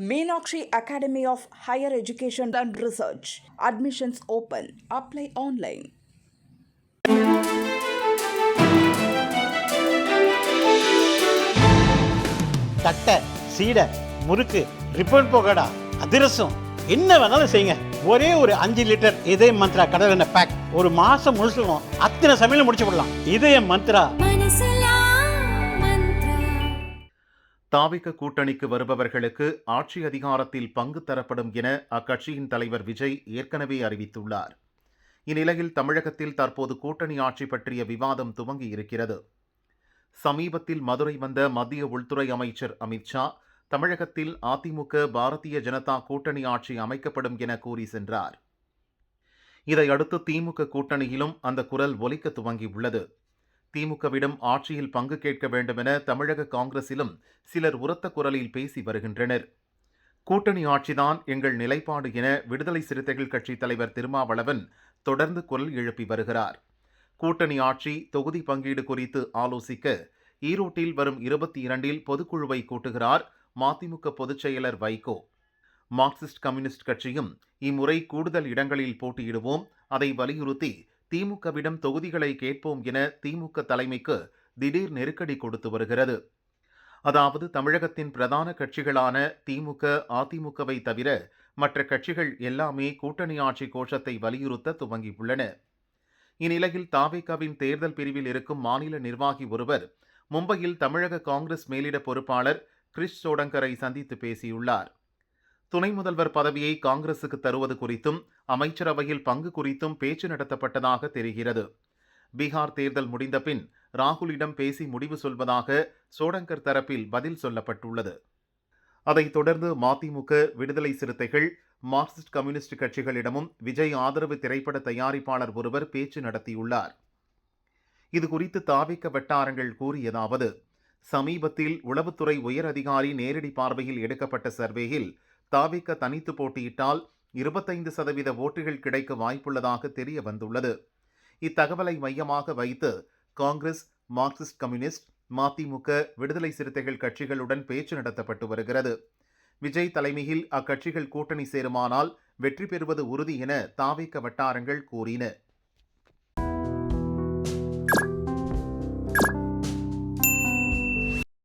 Meenakshi Academy of Higher Education and Research. Admissions open. Apply online. தட்டை, சீடை, முறுக்கு, ribbon போகடா, அதிரசம் என்ன வேணாலும் செய்யுங்க. ஒரே ஒரு 5 லிட்டர் இதய மந்த்ரா கடல் எண்ணெய் பேக் ஒரு மாசம் முழுசுக்கும் அத்தனை சமையல் முடிச்சு விடலாம். இதய மந்த்ரா. தாவிக கூட்டணிக்கு வருபவர்களுக்கு ஆட்சி அதிகாரத்தில் பங்கு தரப்படும் என அக்கட்சியின் தலைவர் விஜய் ஏற்கனவே அறிவித்துள்ளார். இந்நிலையில் தமிழகத்தில் தற்போது கூட்டணி ஆட்சி பற்றிய விவாதம் துவங்கி இருக்கிறது. சமீபத்தில் மதுரை வந்த மத்திய உள்துறை அமைச்சர் அமித்ஷா தமிழகத்தில் அதிமுக பாரதிய ஜனதா கூட்டணி ஆட்சி அமைக்கப்படும் என கூறி சென்றார். இதையடுத்து திமுக கூட்டணியிலும் அந்த குரல் ஒலிக்க துவங்கியுள்ளது. திமுகவிடம் ஆட்சியில் பங்கு கேட்க வேண்டும் என தமிழக காங்கிரசிலும் சிலர் உரத்த குரலில் பேசி வருகின்றனர். கூட்டணி ஆட்சிதான் எங்கள் நிலைப்பாடு என விடுதலை சிறுத்தைகள் கட்சி தலைவர் திருமாவளவன் தொடர்ந்து குரல் எழுப்பி வருகிறார். கூட்டணி ஆட்சி தொகுதி பங்கீடு குறித்து ஆலோசிக்க ஈரோட்டில் வரும் 22 பொதுக்குழுவை கூட்டுகிறார் மதிமுக பொதுச் செயலர் வைகோ. மார்க்சிஸ்ட் கம்யூனிஸ்ட் கட்சியும் இம்முறை கூடுதல் இடங்களில் போட்டியிடுவோம், அதை வலியுறுத்தி திமுகவிடம் தொகுதிகளை கேட்போம் என திமுக தலைமைக்கு திடீர் நெருக்கடி கொடுத்து வருகிறது. அதாவது தமிழகத்தின் பிரதான கட்சிகளான திமுக, அதிமுகவை தவிர மற்ற கட்சிகள் எல்லாமே கூட்டணி ஆட்சி கோஷத்தை வலியுறுத்த துவங்கியுள்ளன. இந்நிலையில் தாவேகாவின் தேர்தல் பிரிவில் இருக்கும் மாநில நிர்வாகி ஒருவர் மும்பையில் தமிழக காங்கிரஸ் மேலிட பொறுப்பாளர் கிரிஷ் சோடங்கரை சந்தித்து பேசியுள்ளார். துணை முதல்வர் பதவியை காங்கிரசுக்கு தருவது குறித்தும் அமைச்சரவையில் பங்கு குறித்தும் பேச்சு நடத்தப்பட்டதாக தெரிகிறது. பீகார் தேர்தல் முடிந்த பின் ராகுலிடம் பேசி முடிவு சொல்வதாக சோடங்கர் தரப்பில் பதில் சொல்லப்பட்டுள்ளது. அதைத் தொடர்ந்து மதிமுக, விடுதலை சிறுத்தைகள், மார்க்சிஸ்ட் கம்யூனிஸ்ட் கட்சிகளிடமும் விஜய் ஆதரவு திரைப்பட தயாரிப்பாளர் ஒருவர் பேச்சு நடத்தியுள்ளார். இதுகுறித்து தாவேக வட்டாரங்கள் கூறியதாவது: சமீபத்தில் உளவுத்துறை உயர் அதிகாரி நேரடி பார்வையில் எடுக்கப்பட்ட சர்வேயில் தாவேக தனித்து போட்டியிட்டால் 25% ஓட்டுகள் கிடைக்க வாய்ப்புள்ளதாக தெரிய வந்துள்ளது. இத்தகவலை மையமாக வைத்து காங்கிரஸ், மார்க்சிஸ்ட் கம்யூனிஸ்ட், மதிமுக, விடுதலை சிறுத்தைகள் கட்சிகளுடன் பேச்சு நடத்தப்பட்டு வருகிறது. விஜய் தலைமையில் அக்கட்சிகள் கூட்டணி சேருமானால் வெற்றி பெறுவது உறுதி என தாவேக வட்டாரங்கள் கூறின.